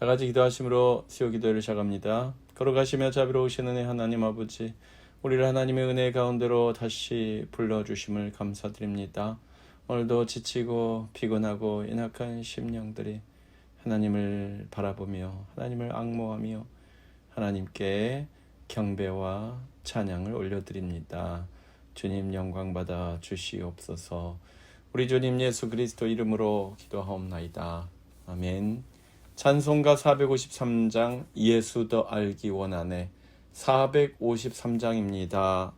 다 같이 기도하심으로 수요 기도를 시작합니다. 걸어가시며 자비로우신 은혜 하나님 아버지, 우리를 하나님의 은혜 가운데로 다시 불러주심을 감사드립니다. 오늘도 지치고 피곤하고 연약한 심령들이 하나님을 바라보며 하나님을 앙모하며 하나님께 경배와 찬양을 올려드립니다. 주님 영광 받아 주시옵소서. 우리 주님 예수 그리스도 이름으로 기도하옵나이다. 아멘. 찬송가 453장 예수 더 알기 원하네 453장입니다.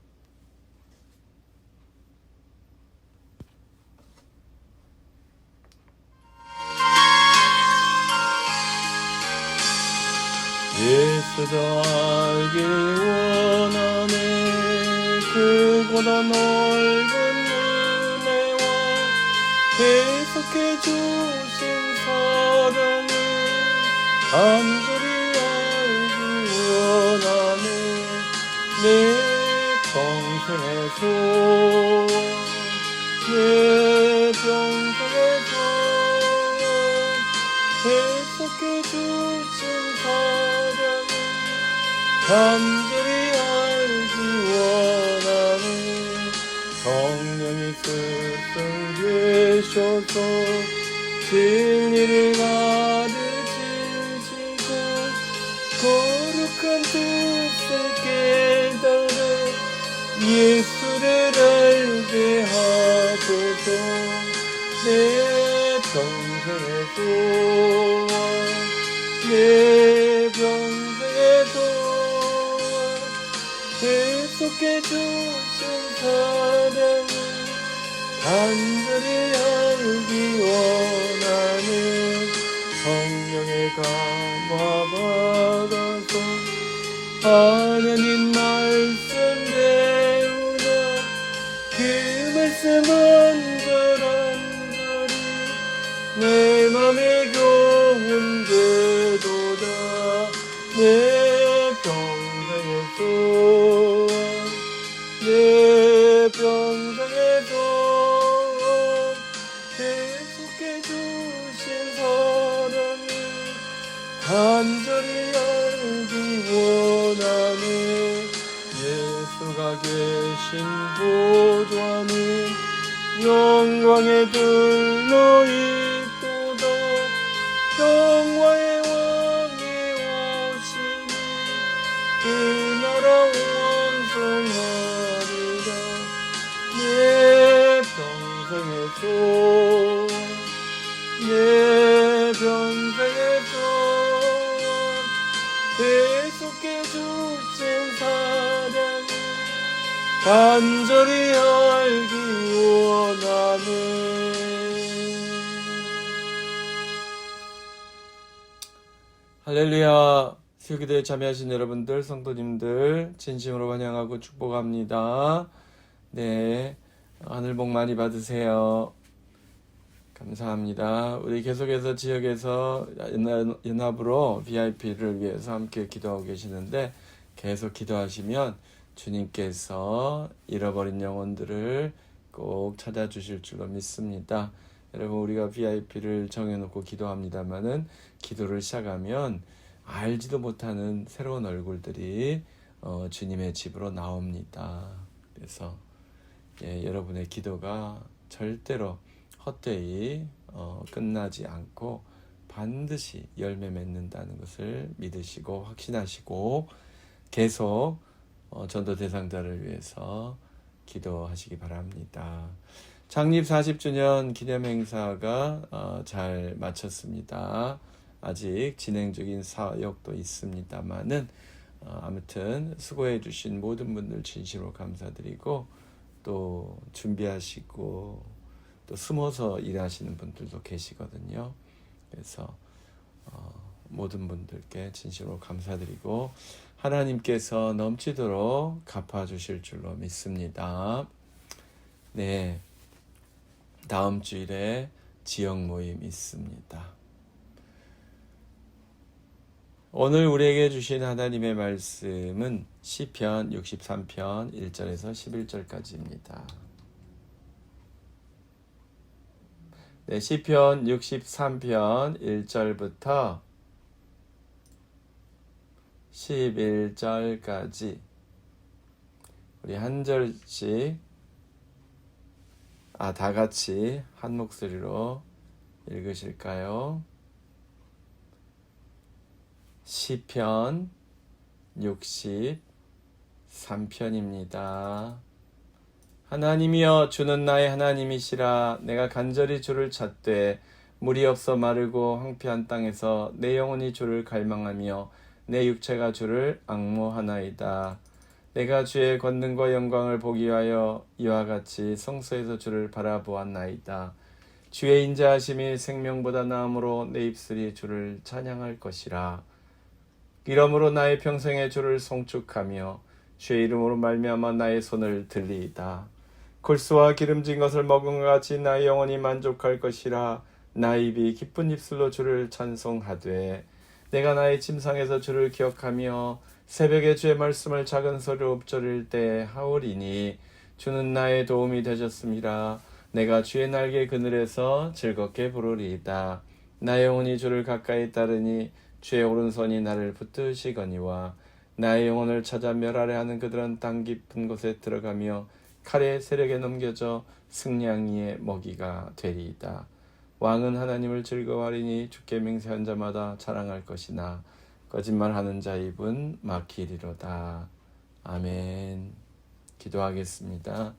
예수 더 알기 원하네 크고도 넓은 은혜와 계속해 주신 사랑을 간절히 알기 원하네 내 평생의 소원 내 평생의 소원 계속해 주신 사랑을 간절히 알기 원하네 성령이 스승 되셔서 진리를 가르치시고 거룩한 뜻을 깨달아 예수를 알게 하소서 내 평생의 소원 내 평생의 소원 계속해 주신 사랑을 간절히 알기 원하는 성령의 감화 받아서 하나님 말씀 배우나 그 말씀 한절한절이 내 맘에 교훈 되도다 내 평생의 소원 내 평생의 소원 계속해 주신 사랑을 간절히 알기 원하네 예수가 계신 보좌는 영광의 들로 있도다 영화의 왕이 오시니 그 나라 완성하리라 내 평생의 소원 내 평생의 소원 계속해 주신 사랑을 간절히 알기 원하네. 할렐루야. 수요기도에 참여하신 여러분들, 성도님들 진심으로 환영하고 축복합니다. 네, 하늘 복 많이 받으세요. 감사합니다. 우리 계속해서 지역에서 연합으로 VIP를 위해서 함께 기도하고 계시는데 계속 기도하시면 주님께서 잃어버린 영혼들을 꼭 찾아주실 줄로 믿습니다. 여러분 우리가 VIP를 정해놓고 기도합니다마는 기도를 시작하면 알지도 못하는 새로운 얼굴들이 주님의 집으로 나옵니다. 그래서 여러분의 기도가 절대로 헛되이 끝나지 않고 반드시 열매 맺는다는 것을 믿으시고 확신하시고 계속 전도 대상자를 위해서 기도하시기 바랍니다. 창립 40주년 기념 행사가 잘 마쳤습니다. 아직 진행 중인 사역도 있습니다만은 아무튼 수고해 주신 모든 분들 진심으로 감사드리고 또 준비하시고 또 숨어서 일하시는 분들도 계시거든요. 그래서 모든 분들께 진심으로 감사드리고 하나님께서 넘치도록 갚아주실 줄로 믿습니다. 네, 다음 주일에 지역 모임 있습니다. 오늘 우리에게 주신 하나님의 말씀은 시편 63편 1절에서 11절까지입니다. 네, 시편 63편 1절부터 11절까지 우리 한 절씩 다 같이 한 목소리로 읽으실까요? 시편 63편입니다. 하나님이여 주는 나의 하나님이시라. 내가 간절히 주를 찾되 물이 없어 마르고 황폐한 땅에서 내 영혼이 주를 갈망하며 내 육체가 주를 앙모하나이다. 내가 주의 권능과 영광을 보기 위하여 이와 같이 성소에서 주를 바라보았나이다. 주의 인자하심이 생명보다 나음으로 내 입술이 주를 찬양할 것이라. 이러므로 나의 평생에 주를 송축하며 주의 이름으로 말미암아 나의 손을 들리이다. 골수와 기름진 것을 먹은 것 같이 나의 영혼이 만족할 것이라. 나의 입이 기쁜 입술로 주를 찬송하되 내가 나의 침상에서 주를 기억하며 새벽에 주의 말씀을 작은 소리로 읊조릴 때 하오리니 주는 나의 도움이 되셨습니다. 내가 주의 날개 그늘에서 즐겁게 부르리이다. 나의 영혼이 주를 가까이 따르니 주의 오른손이 나를 붙드시거니와 나의 영혼을 찾아 멸하려 하는 그들은 땅 깊은 곳에 들어가며 칼의 세력에 넘겨져 승냥이의 먹이가 되리이다. 왕은 하나님을 즐거워하리니 주께 맹세한 자마다 자랑할 것이나 거짓말하는 자 입은 막히리로다. 아멘. 기도하겠습니다.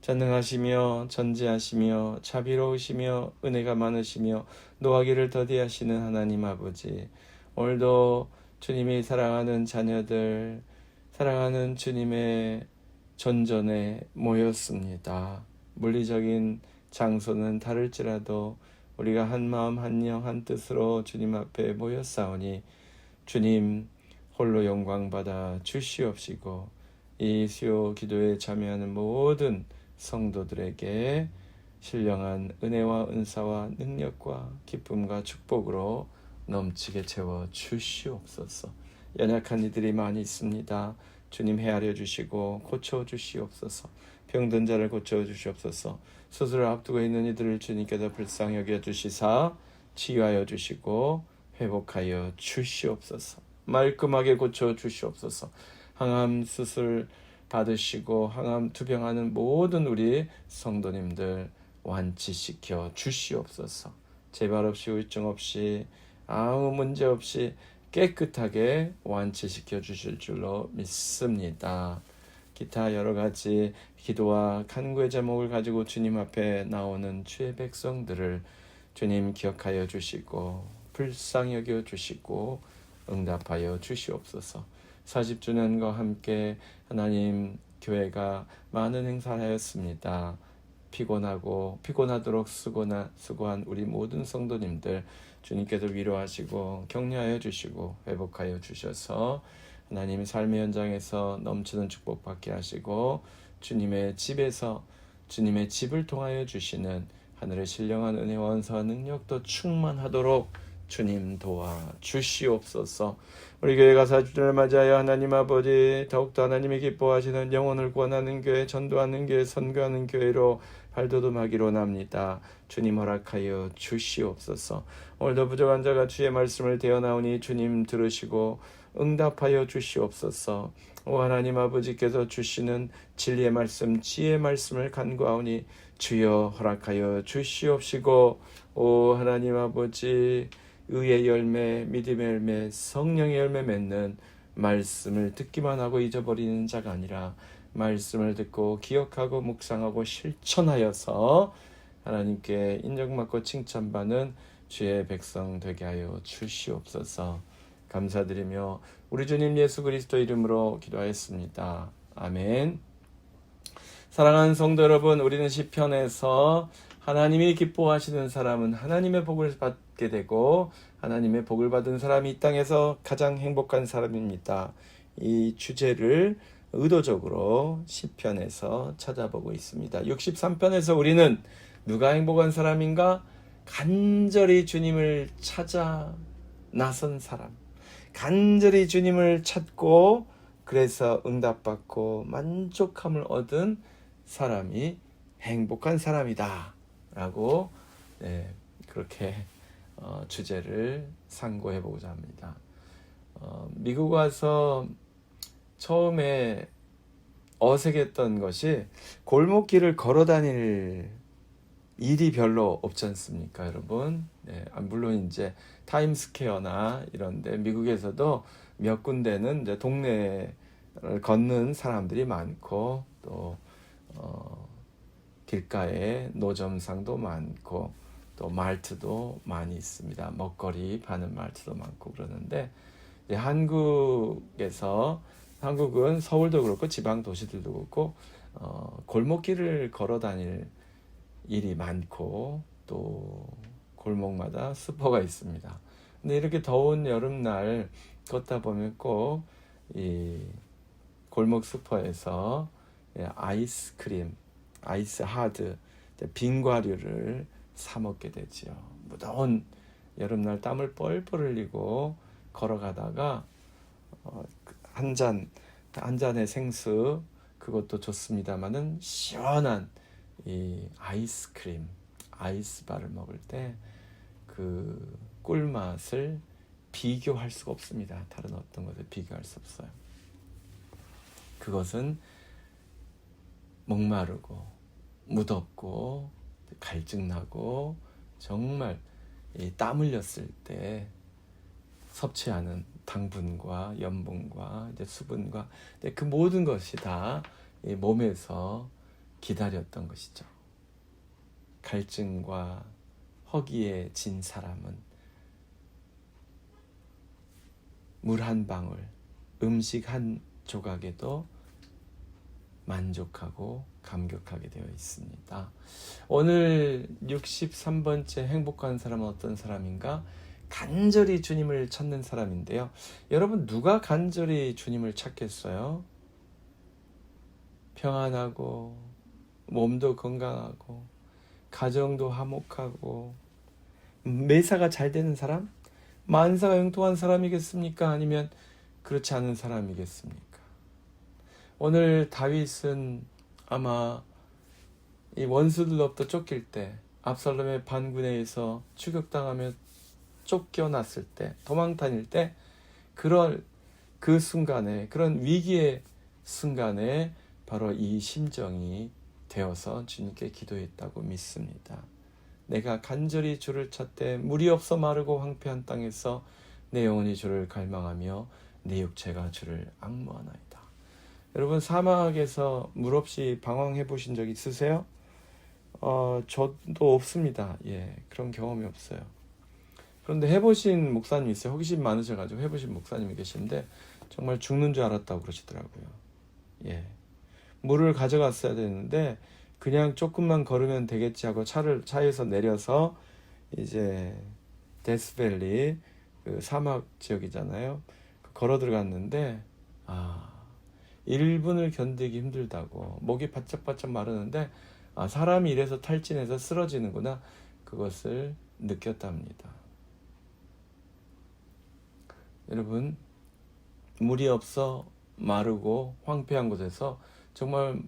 전능하시며 전지하시며 자비로우시며 은혜가 많으시며 노하기를 더디하시는 하나님 아버지, 오늘도 주님이 사랑하는 자녀들, 사랑하는 주님의 전전에 모였습니다. 물리적인 장소는 다를지라도 우리가 한 마음 한 영 한 뜻으로 주님 앞에 모였사오니 주님 홀로 영광 받아 주시옵시고 이 수요 기도에 참여하는 모든 성도들에게 신령한 은혜와 은사와 능력과 기쁨과 축복으로 넘치게 채워 주시옵소서. 연약한 이들이 많이 있습니다. 주님 헤아려 주시고 고쳐 주시옵소서. 병든 자를 고쳐 주시옵소서. 수술을 앞두고 있는 이들을 주님께서 불쌍히 여겨 주시사 치유하여 주시고 회복하여 주시옵소서. 말끔하게 고쳐 주시옵소서. 항암 수술 받으시고 항암 투병하는 모든 우리 성도님들 완치시켜 주시옵소서. 재발 없이 우울증 없이 아무 문제 없이 깨끗하게 완치시켜 주실 줄로 믿습니다. 기타 여러 가지 기도와 간구의 제목을 가지고 주님 앞에 나오는 주의 백성들을 주님 기억하여 주시고 불쌍히 여겨 주시고 응답하여 주시옵소서. 40주년과 함께 하나님 교회가 많은 행사를 하였습니다. 피곤하도록 수고한 우리 모든 성도님들 주님께서 위로하시고 격려하여 주시고 회복하여 주셔서 하나님 삶의 현장에서 넘치는 축복 받게 하시고 주님의 집에서 주님의 집을 통하여 주시는 하늘의 신령한 은혜와 은사와 능력도 충만하도록 주님 도와 주시옵소서. 우리 교회가 40주년을 맞이하여 하나님 아버지 더욱더 하나님이 기뻐하시는 영혼을 구원하는 교회, 전도하는 교회, 선교하는 교회로 발돋움하기로 납니다. 주님 허락하여 주시옵소서. 오늘도 부족한 자가 주의 말씀을 대어나오니 주님 들으시고 응답하여 주시옵소서. 오 하나님 아버지께서 주시는 진리의 말씀, 지혜의 말씀을 간구하오니 주여 허락하여 주시옵시고, 오 하나님 아버지 의의 열매, 믿음의 열매, 성령의 열매 맺는 말씀을 듣기만 하고 잊어버리는 자가 아니라 말씀을 듣고 기억하고 묵상하고 실천하여서 하나님께 인정받고 칭찬받는 주의 백성 되게 하여 주시옵소서. 감사드리며 우리 주님 예수 그리스도 이름으로 기도하였습니다. 아멘. 사랑하는 성도 여러분, 우리는 시편에서 하나님이 기뻐하시는 사람은 하나님의 복을 받게 되고 하나님의 복을 받은 사람이 이 땅에서 가장 행복한 사람입니다. 이 주제를 의도적으로 시편에서 찾아보고 있습니다. 63편에서 우리는 누가 행복한 사람인가? 간절히 주님을 찾아 나선 사람, 간절히 주님을 찾고 그래서 응답받고 만족함을 얻은 사람이 행복한 사람이다 라고 그렇게 주제를 상고해 보고자 합니다. 미국 와서 처음에 어색했던 것이 골목길을 걸어 다닐 일이 별로 없지 않습니까, 여러분? 네, 물론 이제 타임스퀘어나 이런데 미국에서도 몇 군데는 이제 동네를 걷는 사람들이 많고 또 길가에 노점상도 많고 또 말트도 많이 있습니다. 먹거리 파는 말트도 많고 그러는데 한국은 서울도 그렇고 지방 도시들도 그렇고 골목길을 걸어 다닐 일이 많고 또 골목마다 슈퍼가 있습니다. 근데 이렇게 더운 여름날 걷다 보면 꼭 이 골목 슈퍼에서 아이스크림, 아이스 하드, 빙과류를 사 먹게 되지요. 무더운 여름날 땀을 뻘뻘 흘리고 걸어가다가 한 잔의 생수 그것도 좋습니다만은 시원한 이 아이스크림, 아이스바를 먹을 때 그 꿀맛을 비교할 수가 없습니다. 다른 어떤 것에 비교할 수 없어요. 그것은 목마르고 무덥고 갈증나고 정말 땀 흘렸을 때 섭취하는 당분과 염분과 이제 수분과 그 모든 것이 다 몸에서 기다렸던 것이죠. 갈증과 허기에 진 사람은 물 한 방울, 음식 한 조각에도 만족하고 감격하게 되어 있습니다. 오늘 63번째 행복한 사람은 어떤 사람인가? 간절히 주님을 찾는 사람인데요. 여러분 누가 간절히 주님을 찾겠어요? 평안하고 몸도 건강하고 가정도 화목하고 매사가 잘 되는 사람? 만사가 형통한 사람이겠습니까? 아니면 그렇지 않은 사람이겠습니까? 오늘 다윗은 아마 이 원수들로부터 쫓길 때 압살롬의 반군에 의해서 추격당하며 쫓겨났을 때 도망 다닐 때 그런 그 순간에 그런 위기의 순간에 바로 이 심정이 되어서 주님께 기도했다고 믿습니다. 내가 간절히 주를 찾되 물이 없어 마르고 황폐한 땅에서 내 영혼이 주를 갈망하며 내 육체가 주를 앙모하나이다. 여러분 사막에서 물 없이 방황해 보신 적 있으세요? 저도 없습니다. 그런 경험이 없어요. 그런데 해보신 목사님 있어요. 호기심 많으셔가지고 해보신 목사님이 계신데 정말 죽는 줄 알았다고 그러시더라고요. 물을 가져갔어야 되는데 그냥 조금만 걸으면 되겠지 하고 차에서 내려서 이제 데스밸리 그 사막 지역이잖아요. 걸어 들어갔는데 1분을 견디기 힘들다고 목이 바짝바짝 마르는데 사람이 이래서 탈진해서 쓰러지는구나 그것을 느꼈답니다. 여러분 물이 없어 마르고 황폐한 곳에서 정말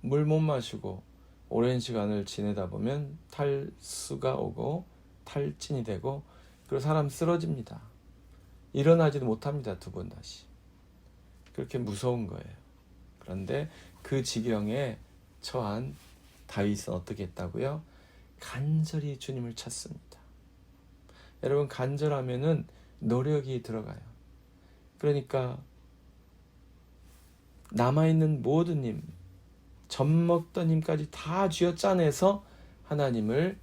물 못 마시고 오랜 시간을 지내다 보면 탈수가 오고 탈진이 되고 그리고 사람 쓰러집니다. 일어나지도 못합니다. 두 번 다시. 그렇게 무서운 거예요. 그런데 그 지경에 처한 다윗은 어떻게 했다고요? 간절히 주님을 찾습니다. 여러분 간절하면은 노력이 들어가요. 그러니까 남아있는 모든 힘, 젖먹던 힘까지 다 쥐어짜내서 하나님을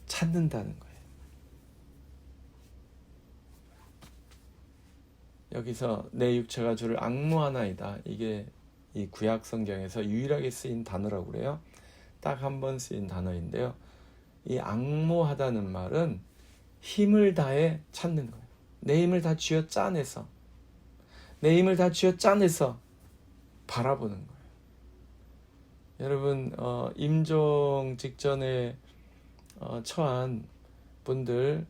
찾는다는 거예요. 여기서 내 육체가 주를 앙모하나이다. 이게 이 구약 성경에서 유일하게 쓰인 단어라고 그래요. 딱 한 번 쓰인 단어인데요. 이 앙모하다는 말은 힘을 다해 찾는 거예요. 내 힘을 다 쥐어짜내서 내 힘을 다 쥐어짜내서 바라보는 거예요. 여러분 임종 직전에 처한 분들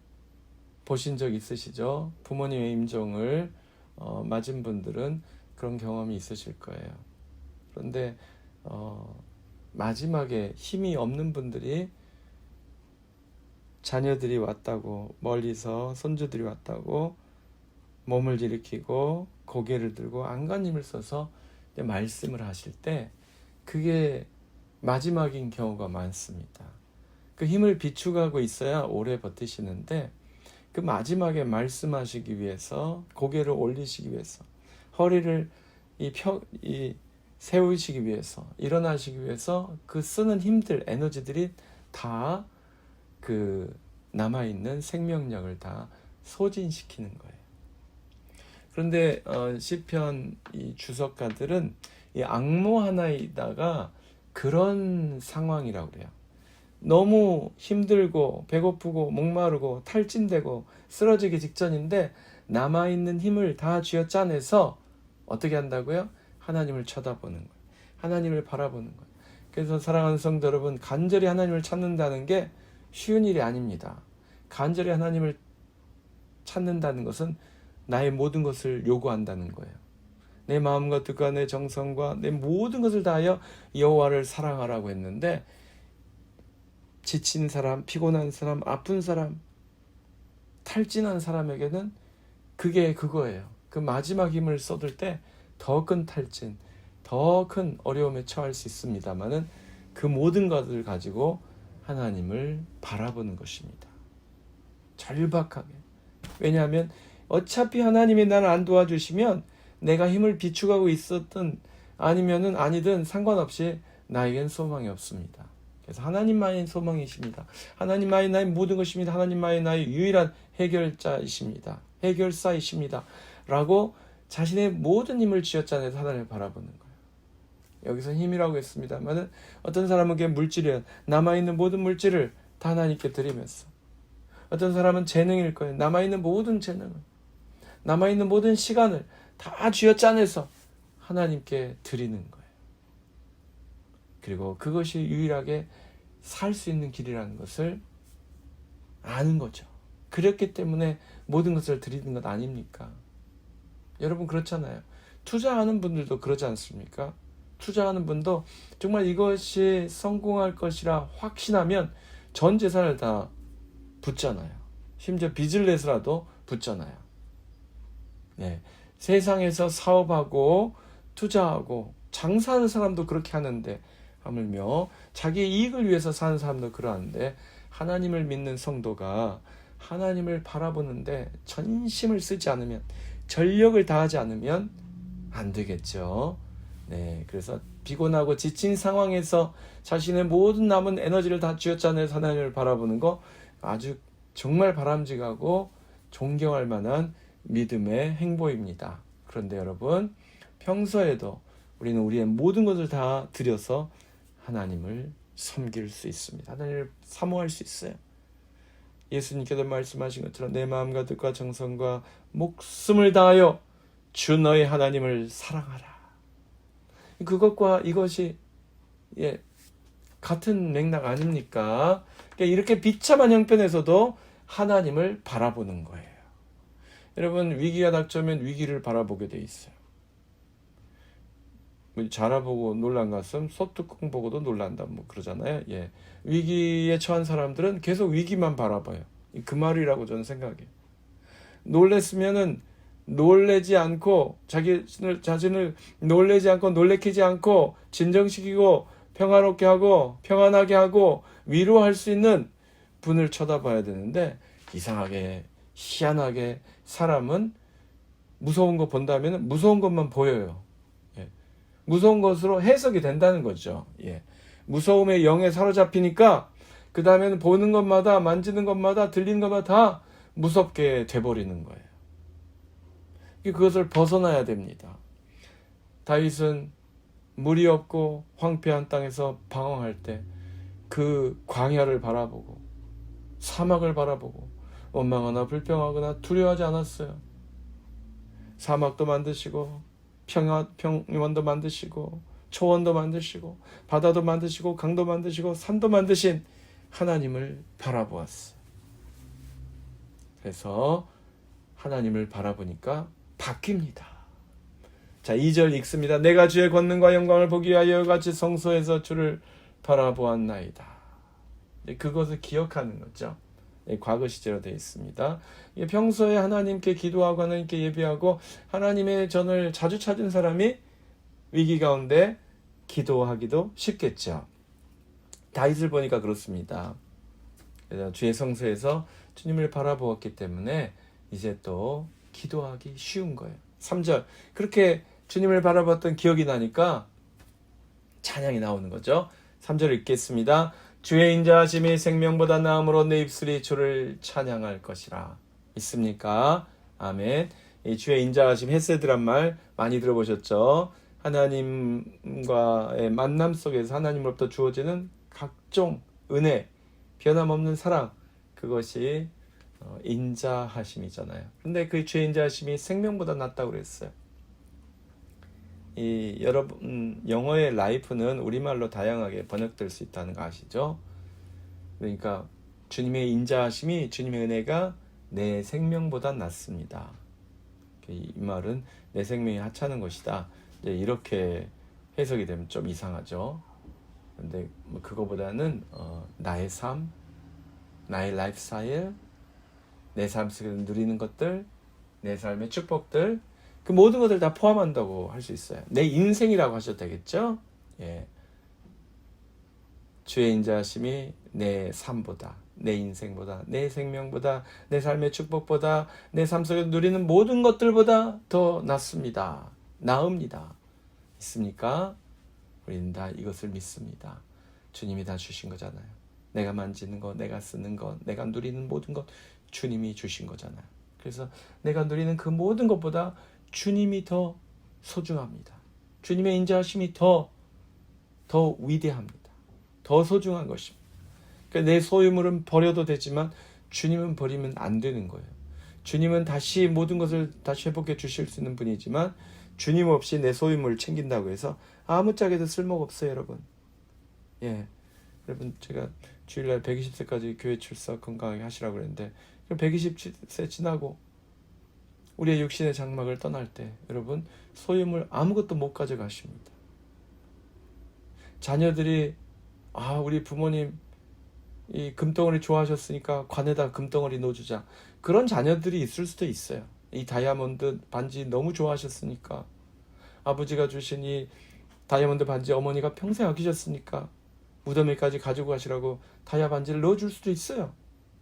보신 적 있으시죠? 부모님의 임종을 맞은 분들은 그런 경험이 있으실 거예요. 그런데 마지막에 힘이 없는 분들이 자녀들이 왔다고 멀리서 손주들이 왔다고 몸을 일으키고 고개를 들고 안간힘을 써서 말씀을 하실 때 그게 마지막인 경우가 많습니다. 그 힘을 비축하고 있어야 오래 버티시는데 그 마지막에 말씀하시기 위해서 고개를 올리시기 위해서 허리를 세우시기 위해서 일어나시기 위해서 그 쓰는 힘들 에너지들이 다 그 남아있는 생명력을 다 소진시키는 거예요. 그런데 시편 이 주석가들은 이 악모 하나에다가 그런 상황이라고 그래요. 너무 힘들고 배고프고 목마르고 탈진되고 쓰러지기 직전인데 남아있는 힘을 다 쥐어짜내서 어떻게 한다고요? 하나님을 쳐다보는 거예요. 하나님을 바라보는 거예요. 그래서 사랑하는 성도 여러분, 간절히 하나님을 찾는다는 게 쉬운 일이 아닙니다. 간절히 하나님을 찾는다는 것은 나의 모든 것을 요구한다는 거예요. 내 마음과 뜻과 내 정성과 내 모든 것을 다하여 여호와를 사랑하라고 했는데 지친 사람, 피곤한 사람, 아픈 사람, 탈진한 사람에게는 그게 그거예요. 그 마지막 힘을 쏟을 때 더 큰 탈진, 더 큰 어려움에 처할 수 있습니다만은 그 모든 것을 가지고 하나님을 바라보는 것입니다. 절박하게. 왜냐하면 어차피 하나님이 나를 안 도와주시면 내가 힘을 비축하고 있었든 아니든 상관없이 나에겐 소망이 없습니다. 그래서 하나님만이 소망이십니다. 하나님만이 나의 모든 것입니다. 하나님만이 나의 유일한 해결자이십니다. 해결사이십니다. 라고 자신의 모든 힘을 쥐어짜내서 하나님을 바라보는 거예요. 여기서 힘이라고 했습니다만 어떤 사람은 그게 물질이에요. 남아있는 모든 물질을 다 하나님께 드리면서, 어떤 사람은 재능일 거예요. 남아있는 모든 재능을, 남아있는 모든 시간을 다 쥐어짜내서 하나님께 드리는 거예요. 그리고 그것이 유일하게 살 수 있는 길이라는 것을 아는 거죠. 그렇기 때문에 모든 것을 드리는 것 아닙니까? 여러분 그렇잖아요. 투자하는 분들도 그러지 않습니까? 투자하는 분도 정말 이것이 성공할 것이라 확신하면 전 재산을 다 붓잖아요. 심지어 빚을 내서라도 붓잖아요. 네. 세상에서 사업하고 투자하고 장사하는 사람도 그렇게 하는데, 하물며 자기 이익을 위해서 사는 사람도 그러한데, 하나님을 믿는 성도가 하나님을 바라보는데 전심을 쓰지 않으면, 전력을 다하지 않으면 안 되겠죠. 네, 그래서 피곤하고 지친 상황에서 자신의 모든 남은 에너지를 다 쥐어짜내서 하나님을 바라보는 거 아주 정말 바람직하고 존경할 만한 믿음의 행보입니다. 그런데 여러분, 평소에도 우리는 우리의 모든 것을 다 들여서 하나님을 섬길 수 있습니다. 하나님을 사모할 수 있어요. 예수님께서 말씀하신 것처럼 내 마음과 뜻과 정성과 목숨을 다하여 주 너의 하나님을 사랑하라. 그것과 이것이 같은 맥락 아닙니까? 그러니까 이렇게 비참한 형편에서도 하나님을 바라보는 거예요. 여러분, 위기가 닥쳐오면 위기를 바라보게 돼 있어요. 자라보고 놀란 가슴 소뚜껑 보고도 놀란다, 그러잖아요. 예. 위기에 처한 사람들은 계속 위기만 바라봐요. 그 말이라고 저는 생각해요. 놀랬으면은 놀래지 않고 자신을 놀래지 않고 놀래키지 않고 진정시키고 평화롭게 하고 평안하게 하고 위로할 수 있는 분을 쳐다봐야 되는데, 이상하게 희한하게 사람은 무서운 거 본다면 무서운 것만 보여요. 예. 무서운 것으로 해석이 된다는 거죠. 예. 무서움의 영에 사로잡히니까 그 다음에는 보는 것마다 만지는 것마다 들리는 것마다 다 무섭게 돼버리는 거예요. 그것을 벗어나야 됩니다. 다윗은 물이 없고 황폐한 땅에서 방황할 때 그 광야를 바라보고 사막을 바라보고 원망하나 불평하거나 두려워하지 않았어요. 사막도 만드시고 평원도 만드시고 초원도 만드시고 바다도 만드시고 강도 만드시고 산도 만드신 하나님을 바라보았어요. 그래서 하나님을 바라보니까 바뀝니다. 자, 2절 읽습니다. 내가 주의 권능과 영광을 보기 위하여 같이 성소에서 주를 바라보았나이다. 그것을 기억하는 거죠. 과거 시제로 되어 있습니다. 평소에 하나님께 기도하고 하나님께 예배하고 하나님의 전을 자주 찾은 사람이 위기 가운데 기도하기도 쉽겠죠. 다윗을 보니까 그렇습니다. 그래서 주의 성소에서 주님을 바라보았기 때문에 이제 또 기도하기 쉬운 거예요. 3절 그렇게 주님을 바라봤던 기억이 나니까 찬양이 나오는 거죠. 3절 읽겠습니다. 주의 인자하심이 생명보다 나음으로 내 입술이 주를 찬양할 것이라. 있습니까? 아멘. 이 주의 인자하심 헤세드란 말 많이 들어보셨죠? 하나님과의 만남 속에서 하나님으로부터 주어지는 각종 은혜, 변함없는 사랑, 그것이 인자하심이잖아요. 근데 그 주의 인자하심이 생명보다 낫다고 그랬어요. 여러분 영어의 라이프는 우리말로 다양하게 번역될 수 있다는 거 아시죠? 그러니까 주님의 인자하심이, 주님의 은혜가 내 생명보다 낫습니다. 이 말은 내 생명이 하찮은 것이다. 이렇게 해석이 되면 좀 이상하죠. 근데 그거보다는 나의 삶, 나의 라이프 스타일, 내 삶 속에서 누리는 것들, 내 삶의 축복들, 그 모든 것을 다 포함한다고 할 수 있어요. 내 인생이라고 하셔도 되겠죠? 예. 주의 인자하심이 내 삶보다, 내 인생보다, 내 생명보다, 내 삶의 축복보다, 내 삶 속에서 누리는 모든 것들보다 더 낫습니다. 나읍니다. 있습니까? 우리는 다 이것을 믿습니다. 주님이 다 주신 거잖아요. 내가 만지는 것, 내가 쓰는 것, 내가 누리는 모든 것 주님이 주신 거잖아요. 그래서 내가 누리는 그 모든 것보다 주님이 더 소중합니다. 주님의 인자하심이 더 위대합니다. 더 소중한 것입니다. 그러니까 내 소유물은 버려도 되지만 주님은 버리면 안 되는 거예요. 주님은 다시 모든 것을 다시 회복해 주실 수 있는 분이지만 주님 없이 내 소유물을 챙긴다고 해서 아무짝에도 쓸모가 없어요, 여러분. 예, 여러분 제가 주일날 120세까지 교회 출석 건강하게 하시라고 그랬는데 120세 지나고 우리의 육신의 장막을 떠날 때 여러분 소유물 아무것도 못 가져가십니다. 자녀들이 우리 부모님 이 금덩어리 좋아하셨으니까 관에다 금덩어리 넣어주자. 그런 자녀들이 있을 수도 있어요. 이 다이아몬드 반지 너무 좋아하셨으니까 아버지가 주신 이 다이아몬드 반지 어머니가 평생 아끼셨으니까 무덤에까지 가지고 가시라고 다이아 반지를 넣어줄 수도 있어요.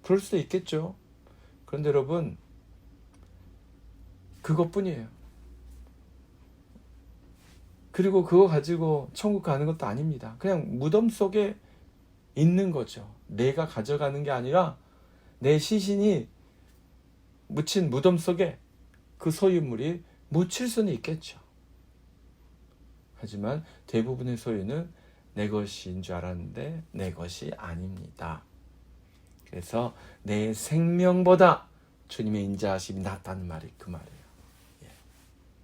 그럴 수도 있겠죠. 그런데 여러분 그것뿐이에요. 그리고 그거 가지고 천국 가는 것도 아닙니다. 그냥 무덤 속에 있는 거죠. 내가 가져가는 게 아니라 내 시신이 묻힌 무덤 속에 그 소유물이 묻힐 수는 있겠죠. 하지만 대부분의 소유는 내 것인 줄 알았는데 내 것이 아닙니다. 그래서 내 생명보다 주님의 인자하심이 낫다는 말이 그 말이에요.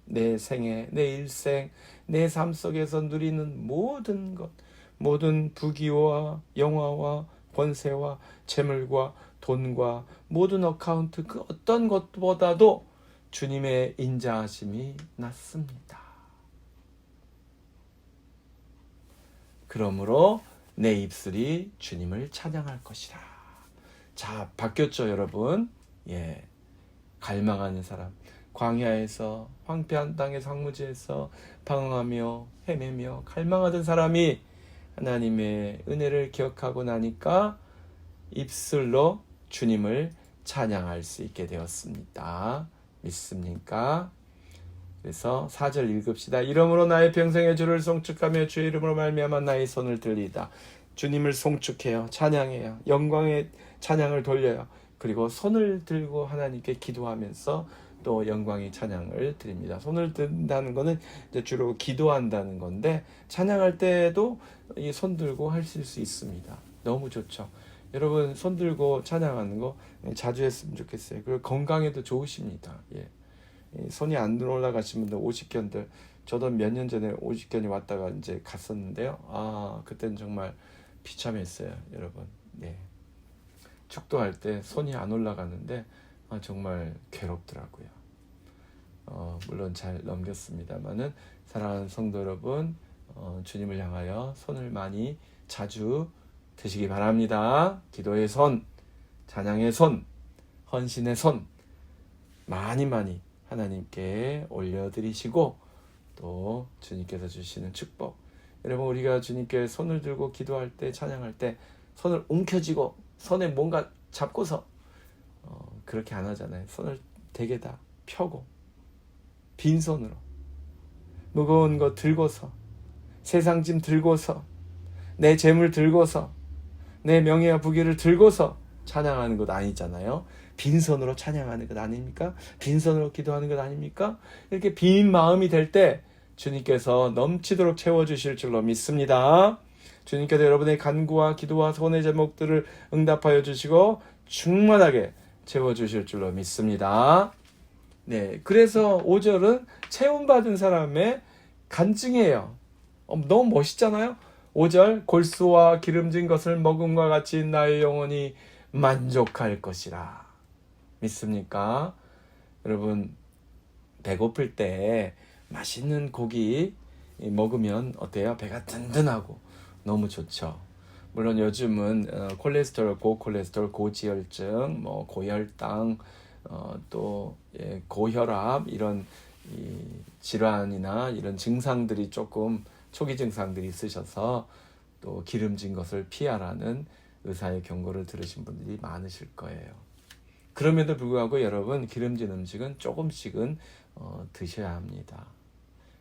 내 생애, 내 일생, 내 삶 속에서 누리는 모든 것, 모든 부귀와 영화와 권세와 재물과 돈과 모든 어카운트 그 어떤 것보다도 주님의 인자하심이 낫습니다. 그러므로 내 입술이 주님을 찬양할 것이라. 자, 바뀌었죠, 여러분? 예, 갈망하는 사람. 광야에서 황폐한 땅에서 황무지에서 방황하며 헤매며 갈망하던 사람이 하나님의 은혜를 기억하고 나니까 입술로 주님을 찬양할 수 있게 되었습니다. 믿습니까? 그래서 4절 읽읍시다. 이러므로 나의 평생의 주를 송축하며 주의 이름으로 말미암아 나의 손을 들리다. 주님을 송축해요. 찬양해요. 영광의 찬양을 돌려요. 그리고 손을 들고 하나님께 기도하면서 또 영광의 찬양을 드립니다. 손을 든다는 것은 이제 주로 기도한다는 건데 찬양할 때도 이 손 들고 하실 수 있습니다. 너무 좋죠. 여러분 손 들고 찬양하는 거 자주 했으면 좋겠어요. 그리고 건강에도 좋으십니다. 예. 손이 안 올라가신 분들 50견들 저도 몇 년 전에 50견이 왔다가 이제 갔었는데요. 그때는 정말 비참했어요, 여러분. 네. 축도할 때 손이 안 올라가는데 정말 괴롭더라고요. 물론 잘 넘겼습니다만은 사랑하는 성도 여러분, 주님을 향하여 손을 많이 자주 드시기 바랍니다. 기도의 손, 찬양의 손, 헌신의 손 많이 많이 하나님께 올려드리시고 또 주님께서 주시는 축복. 여러분, 우리가 주님께 손을 들고 기도할 때, 찬양할 때 손을 움켜쥐고 손에 뭔가 잡고서 그렇게 안 하잖아요. 손을 되게 다 펴고 빈손으로 무거운 거 들고서, 세상 짐 들고서, 내 재물 들고서, 내 명예와 부귀를 들고서 찬양하는 것 아니잖아요. 빈손으로 찬양하는 것 아닙니까? 빈손으로 기도하는 것 아닙니까? 이렇게 빈 마음이 될 때 주님께서 넘치도록 채워주실 줄로 믿습니다. 주님께서 여러분의 간구와 기도와 소원의 제목들을 응답하여 주시고 충만하게 채워주실 줄로 믿습니다. 네, 그래서 5절은 체험받은 사람의 간증이에요. 너무 멋있잖아요. 5절, 골수와 기름진 것을 먹음과 같이 나의 영혼이 만족할 것이라. 믿습니까? 여러분, 배고플 때 맛있는 고기 먹으면 어때요? 배가 든든하고 너무 좋죠. 물론 요즘은 콜레스테롤, 고콜레스테롤, 고지혈증, 고혈당, 또 고혈압 이런 질환이나 이런 증상들이 조금 초기 증상들이 있으셔서 또 기름진 것을 피하라는 의사의 경고를 들으신 분들이 많으실 거예요. 그럼에도 불구하고 여러분, 기름진 음식은 조금씩은 드셔야 합니다.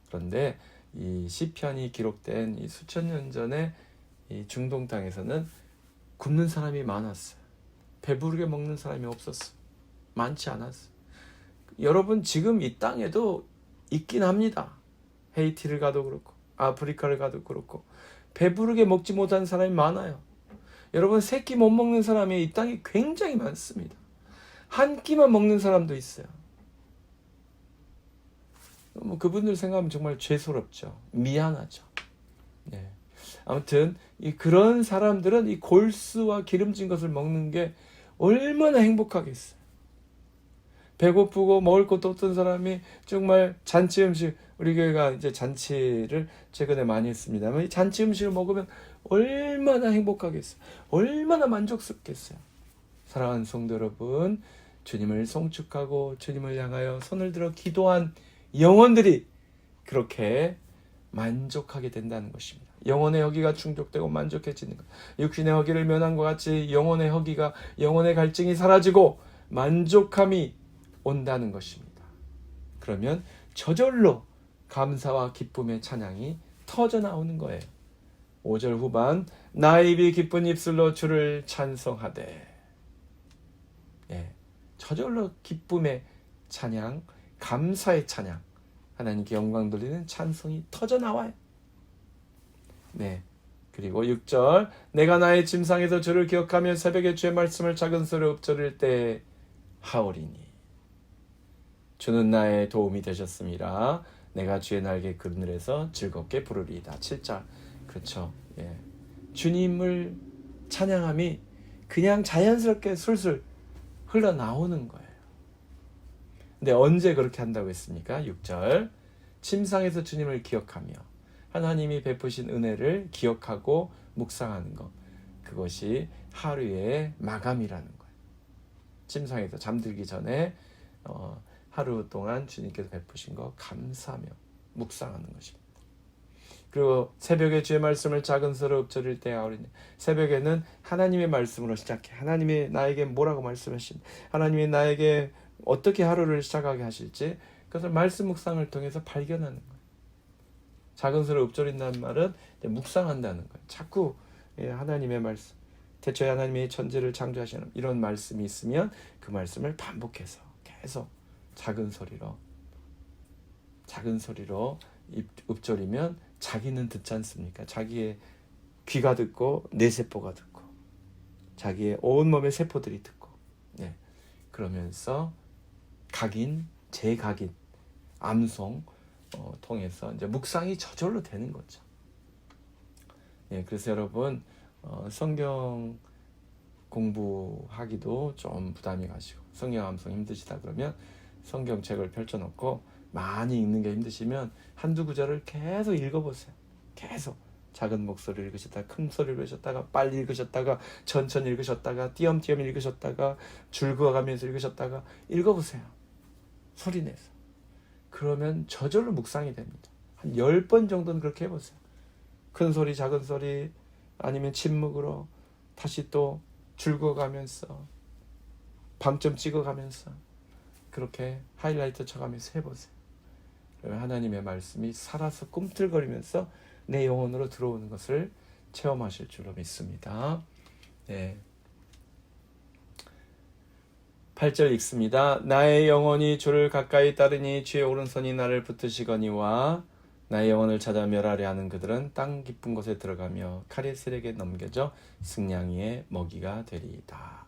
그런데 이 시편이 기록된 이 수천 년 전에 이 중동 땅에서는 굶는 사람이 많았어요. 배부르게 먹는 사람이 없었어요. 많지 않았어요. 여러분, 지금 이 땅에도 있긴 합니다. 헤이티를 가도 그렇고 아프리카를 가도 그렇고 배부르게 먹지 못하는 사람이 많아요. 여러분, 세 끼 못 먹는 사람이 이 땅에 굉장히 많습니다. 한 끼만 먹는 사람도 있어요. 그분들 생각하면 정말 죄스럽죠. 미안하죠. 네. 아무튼 그런 사람들은 이 골수와 기름진 것을 먹는 게 얼마나 행복하겠어요. 배고프고 먹을 것도 없던 사람이 정말 잔치 음식, 우리 교회가 이제 잔치를 최근에 많이 했습니다만 이 잔치 음식을 먹으면 얼마나 행복하겠어요. 얼마나 만족스럽겠어요. 사랑하는 성도 여러분, 주님을 송축하고 주님을 향하여 손을 들어 기도한 영혼들이 그렇게 만족하게 된다는 것입니다. 영혼의 허기가 충족되고 만족해지는 것. 육신의 허기를 면한 것 같이 영혼의 허기가, 영혼의 갈증이 사라지고 만족함이 온다는 것입니다. 그러면 저절로 감사와 기쁨의 찬양이 터져 나오는 거예요. 5절 후반, 나의 입이 기쁜 입술로 주를 찬송하되. 예, 저절로 기쁨의 찬양, 감사의 찬양, 하나님께 영광 돌리는 찬송이 터져 나와요. 네. 그리고 6절, 내가 나의 침상에서 주를 기억하며 새벽에 주의 말씀을 작은 소리로 읊조릴 때 하오리니. 주는 나의 도움이 되셨습니다. 내가 주의 날개 그늘에서 즐겁게 부르리이다. 7절. 그렇죠. 예. 주님을 찬양함이 그냥 자연스럽게 술술 흘러나오는 거예요. 근데 언제 그렇게 한다고 했습니까? 6절. 침상에서 주님을 기억하며 하나님이 베푸신 은혜를 기억하고 묵상하는 것. 그것이 하루의 마감이라는 거예요. 침상에서 잠들기 전에 하루 동안 주님께서 베푸신 거 감사하며 묵상하는 것입니다. 그리고 새벽에 주의 말씀을 작은 소리로 읊조릴 때 하오리니. 새벽에는 하나님의 말씀으로 시작해. 하나님이 나에게 뭐라고 말씀하신, 하나님이 나에게 어떻게 하루를 시작하게 하실지 그것을 말씀 묵상을 통해서 발견하는 거예요. 작은 소리로 읊조린다는 말은 묵상한다는 거예요. 자꾸 하나님의 말씀, 대초에 하나님이 천지를 창조하시는 이런 말씀이 있으면 그 말씀을 반복해서 계속 작은 소리로 읊조리면 자기는 듣지 않습니까? 자기의 귀가 듣고 뇌세포가 듣고 자기의 온몸의 세포들이 듣고, 네. 그러면서 재각인, 암송 통해서 이제 묵상이 저절로 되는 거죠. 네, 그래서 여러분 성경 공부하기도 좀 부담이 가시고 성경 암송 힘드시다 그러면 성경책을 펼쳐놓고 많이 읽는 게 힘드시면 한두 구절을 계속 읽어보세요. 계속 작은 목소리를 읽으셨다가 큰 소리를 읽으셨다가 빨리 읽으셨다가 천천히 읽으셨다가 띄엄띄엄 읽으셨다가 줄 그어가면서 읽으셨다가 읽어보세요. 소리 내서. 그러면 저절로 묵상이 됩니다. 한 10번 정도는 그렇게 해보세요. 큰 소리 작은 소리 아니면 침묵으로 다시 또 줄 그어가면서 방점 찍어가면서 그렇게 하이라이트 쳐가면서 해보세요. 그러면 하나님의 말씀이 살아서 꿈틀거리면서 내 영혼으로 들어오는 것을 체험하실 줄로 믿습니다. 네. 8절 읽습니다. 나의 영혼이 주를 가까이 따르니 주의 오른손이 나를 붙드시거니와 나의 영혼을 찾아 멸하려 하는 그들은 땅 깊은 곳에 들어가며 카레셀에게 넘겨져 승냥이의 먹이가 되리이다.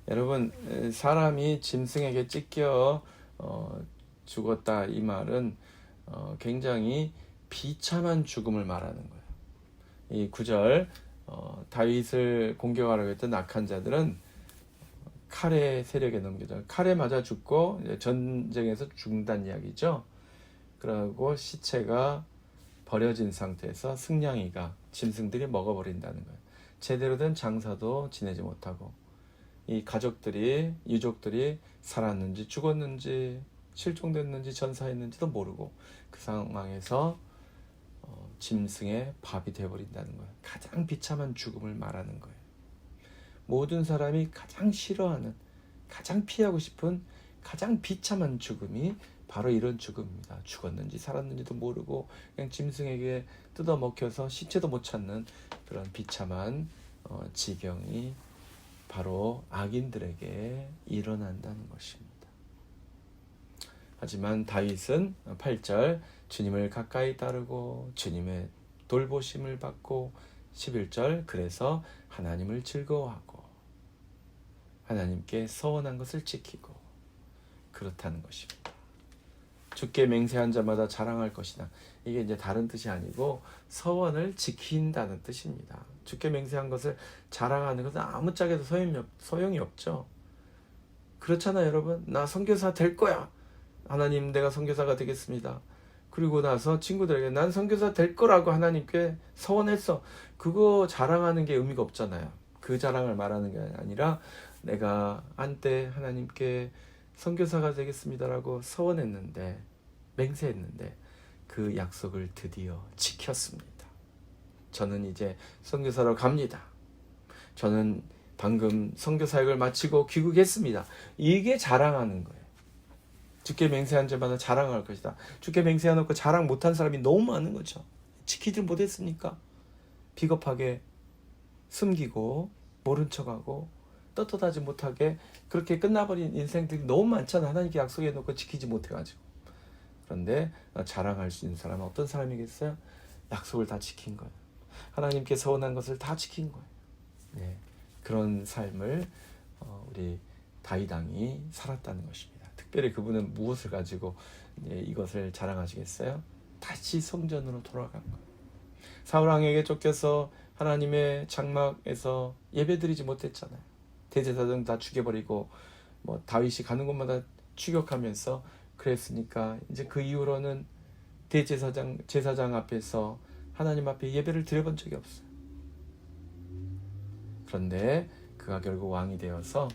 여러분, 사람이 짐승에게 찢겨 죽었다 이 말은 굉장히 비참한 죽음을 말하는 거예요. 이 9절 다윗을 공격하려고 했던 악한 자들은 칼의 세력에 넘겨져 칼에 맞아 죽고 이제 전쟁에서 죽는다는 이야기죠. 그리고 시체가 버려진 상태에서 승냥이가 짐승들이 먹어버린다는 거예요. 제대로 된 장사도 지내지 못하고 이 가족들이 유족들이 살았는지 죽었는지 실종됐는지 전사했는지도 모르고 그 상황에서 짐승의 밥이 되어버린다는 거예요. 가장 비참한 죽음을 말하는 거예요. 모든 사람이 가장 싫어하는 가장 피하고 싶은 가장 비참한 죽음이 바로 이런 죽음입니다. 죽었는지 살았는지도 모르고 그냥 짐승에게 뜯어먹혀서 시체도 못 찾는 그런 비참한 지경이 바로 악인들에게 일어난다는 것입니다. 하지만 다윗은 8절 주님을 가까이 따르고 주님의 돌보심을 받고 11절 그래서 하나님을 즐거워하고 하나님께 서원한 것을 지키고 그렇다는 것입니다. 주께 맹세한 자마다 자랑할 것이다. 이게 이제 다른 뜻이 아니고 서원을 지킨다는 뜻입니다. 주께 맹세한 것을 자랑하는 것은 아무짝에도 소용이 없죠. 그렇잖아요, 여러분. 나 선교사 될 거야. 하나님, 내가 선교사가 되겠습니다. 그리고 나서 친구들에게 난 선교사 될 거라고 하나님께 서원했어. 그거 자랑하는 게 의미가 없잖아요. 그 자랑을 말하는 게 아니라 내가 한때 하나님께 선교사가 되겠습니다라고 서원했는데 맹세했는데 그 약속을 드디어 지켰습니다. 저는 이제 선교사로 갑니다. 저는 방금 선교 사역을 마치고 귀국했습니다. 이게 자랑하는 거예요. 주께 맹세한 자마다 자랑할 것이다. 주께 맹세해놓고 자랑 못한 사람이 너무 많은 거죠. 지키지 못했습니까? 비겁하게 숨기고 모른 척하고 떳떳하지 못하게 그렇게 끝나버린 인생들이 너무 많잖아. 하나님께 약속해놓고 지키지 못해가지고. 그런데 자랑할 수 있는 사람은 어떤 사람이겠어요? 약속을 다 지킨 거예요. 하나님께 서원한 것을 다 지킨 거예요. 네, 그런 삶을 우리 다윗 왕이 살았다는 것입니다. 특별히 그분은 무엇을 가지고 이것을 자랑하시겠어요? 다시 성전으로 돌아간 거예요. 사울 왕에게 쫓겨서 하나님의 장막에서 예배드리지 못했잖아요. 대제사장 다 죽여버리고 다윗이 가는 곳마다 추격하면서 그랬으니까 이제 그 이후로는 제사장 앞에서 하나님 앞에 예배를 드려본 적이 없어요. 그런데 그가 결국 왕이 되어서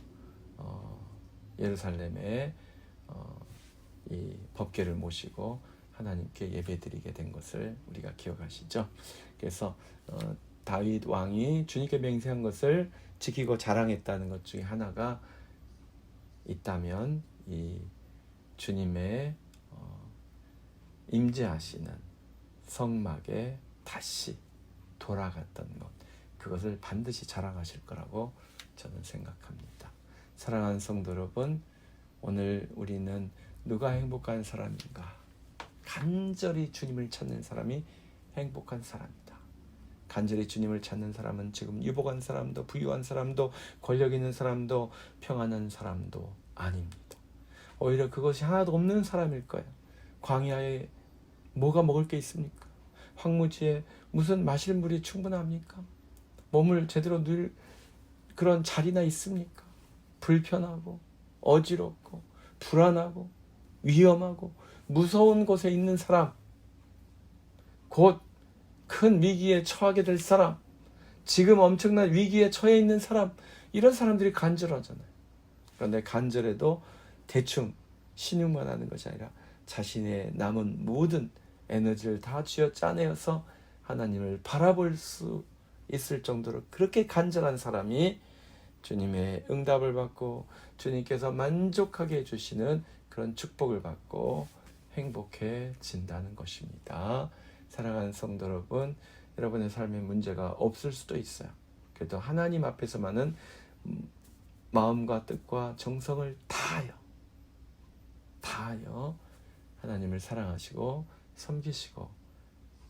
예루살렘에 이 법궤를 모시고 하나님께 예배드리게 된 것을 우리가 기억하시죠. 그래서 다윗 왕이 주님께 맹세한 것을 지키고 자랑했다는 것 중에 하나가 있다면 이 주님의 임재하시는 성막에 다시 돌아갔던 것, 그것을 반드시 자랑하실 거라고 저는 생각합니다. 사랑하는 성도 여러분, 오늘 우리는 누가 행복한 사람인가? 간절히 주님을 찾는 사람이 행복한 사람이다. 간절히 주님을 찾는 사람은 지금 유복한 사람도 부유한 사람도 권력 있는 사람도 평안한 사람도 아닙니다. 오히려 그것이 하나도 없는 사람일 거예요. 광야에 뭐가 먹을 게 있습니까? 황무지에 무슨 마실 물이 충분합니까? 몸을 제대로 누릴 그런 자리나 있습니까? 불편하고 어지럽고 불안하고 위험하고 무서운 곳에 있는 사람, 곧 그 큰 위기에 처하게 될 사람, 지금 엄청난 위기에 처해 있는 사람, 이런 사람들이 간절하잖아요. 그런데 간절해도 대충 신용만 하는 것이 아니라 자신의 남은 모든 에너지를 다 쥐어 짜내어서 하나님을 바라볼 수 있을 정도로 그렇게 간절한 사람이 주님의 응답을 받고 주님께서 만족하게 해주시는 그런 축복을 받고 행복해진다는 것입니다. 사랑하는 성도 여러분, 여러분의 삶에 문제가 없을 수도 있어요. 그래도 하나님 앞에서만은 마음과 뜻과 정성을 다하여 하나님을 사랑하시고 섬기시고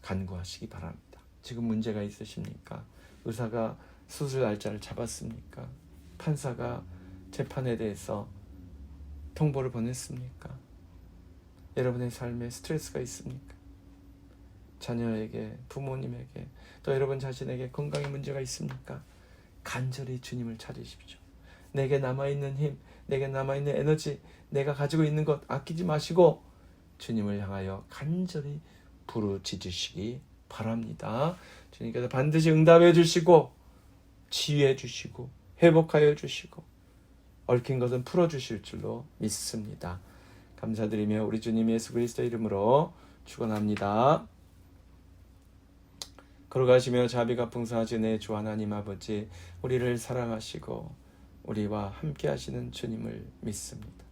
간구하시기 바랍니다. 지금 문제가 있으십니까? 의사가 수술 날짜를 잡았습니까? 판사가 재판에 대해서 통보를 보냈습니까? 여러분의 삶에 스트레스가 있습니까? 자녀에게, 부모님에게, 또 여러분 자신에게 건강에 문제가 있습니까? 간절히 주님을 찾으십시오. 내게 남아있는 힘, 내게 남아있는 에너지, 내가 가지고 있는 것 아끼지 마시고 주님을 향하여 간절히 부르짖으시기 바랍니다. 주님께서 반드시 응답해 주시고 치유해 주시고 회복하여 주시고 얽힌 것은 풀어주실 줄로 믿습니다. 감사드리며 우리 주님 예수 그리스도 이름으로 축원합니다. 걸어가시며 자비가 풍성하신 내 주 하나님 아버지, 우리를 사랑하시고 우리와 함께 하시는 주님을 믿습니다.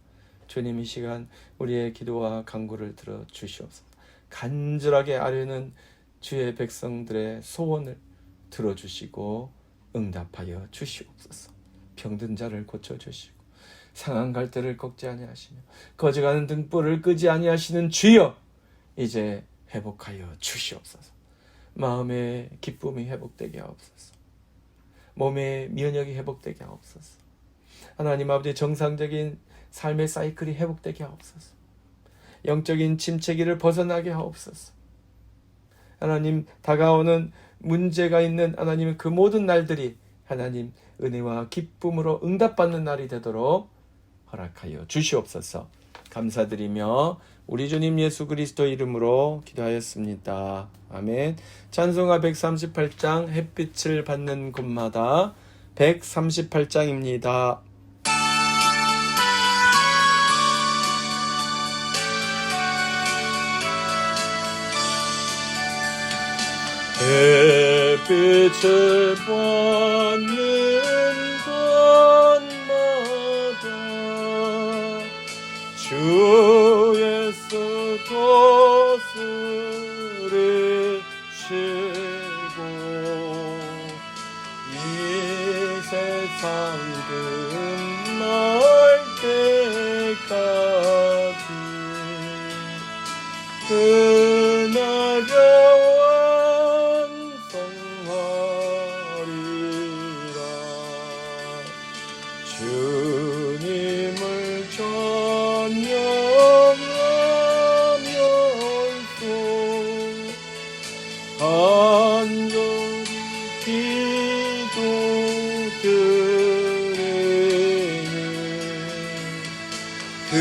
주님, 이 시간 우리의 기도와 간구를 들어 주시옵소서. 간절하게 아뢰는 주의 백성들의 소원을 들어주시고 응답하여 주시옵소서. 병든 자를 고쳐주시고 상한 갈대를 꺾지 아니하시며 거져가는 등불을 끄지 아니하시는 주여, 이제 회복하여 주시옵소서. 마음의 기쁨이 회복되게 하옵소서. 몸의 면역이 회복되게 하옵소서. 하나님 아버지, 정상적인 삶의 사이클이 회복되게 하옵소서. 영적인 침체기를 벗어나게 하옵소서. 하나님, 다가오는 문제가 있는 하나님의 그 모든 날들이 하나님 은혜와 기쁨으로 응답받는 날이 되도록 허락하여 주시옵소서. 감사드리며 우리 주님 예수 그리스도 이름으로 기도하였습니다. 아멘. 찬송가 138장 햇빛을 받는 곳마다 138장입니다. 햇빛을 받는 곳마다 주 예수 거스르시고 이 세상 끝날 때까지 그날여 주님을 찬양하면서 간절히 기도드리는 그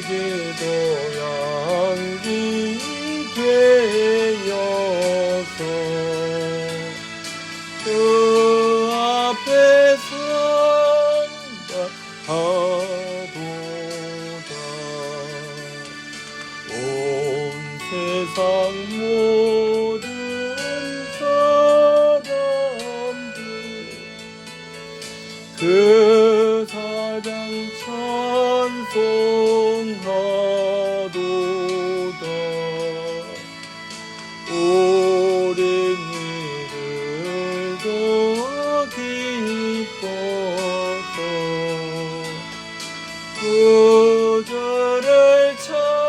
기도 양기 되어서 그 앞에서 하도다. 온 세상 모든 사람들 그 사랑 찬송하도다. 어린이들도 기뻐서 구주를 찬송하도다.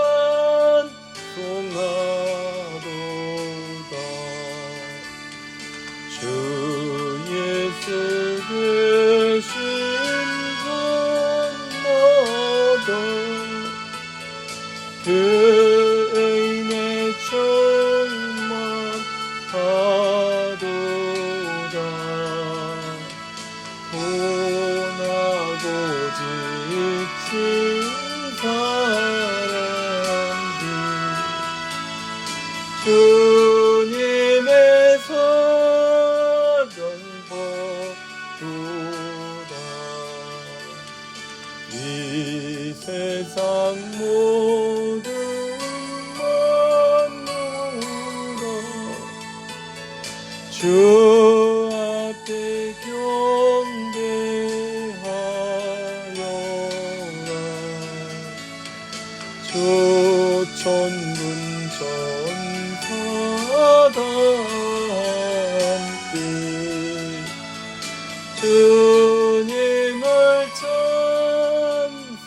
주 예수 되신 곳마다 그 은혜 충만하도다. 고나고 지친 모든 만물아 주 앞에 경배하여라. 주 천군 천사다 함께 주님을 찬송하여라.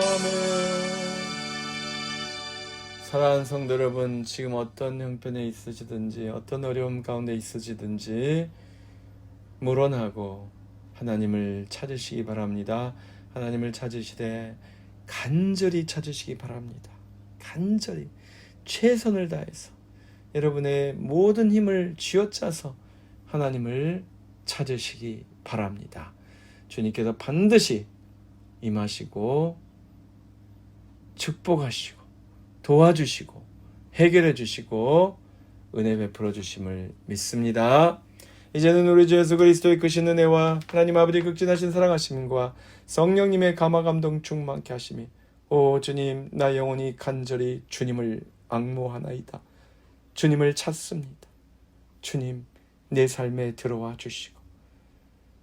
아멘. 사랑하는 성도 여러분, 지금 어떤 형편에 있으시든지 어떤 어려움 가운데 있으시든지 물어나고 하나님을 찾으시기 바랍니다. 하나님을 찾으시되 간절히 찾으시기 바랍니다. 간절히 최선을 다해서 여러분의 모든 힘을 쥐어짜서 하나님을 찾으시기 바랍니다. 주님께서 반드시 임하시고 축복하시고 도와주시고 해결해 주시고 은혜 베풀어 주심을 믿습니다. 이제는 우리 주 예수 그리스도의 크신 은혜와 하나님 아버지 극진하신 사랑하심과 성령님의 감화 감동 충만케 하심이 오 주님, 나 영혼이 간절히 주님을 앙모하나이다. 주님을 찾습니다. 주님, 내 삶에 들어와 주시고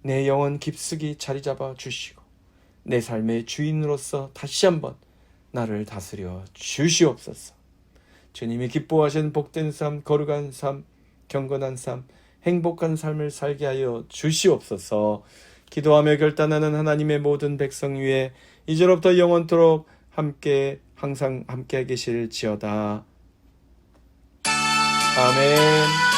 내 영혼 깊숙이 자리 잡아 주시고 내 삶의 주인으로서 다시 한번 나를 다스려 주시옵소서. 주님이 기뻐하신 복된 삶, 거룩한 삶, 경건한 삶, 행복한 삶을 살게 하여 주시옵소서. 기도하며 결단하는 하나님의 모든 백성 위에 이제로부터 영원토록 항상 함께 계실지어다. 아멘.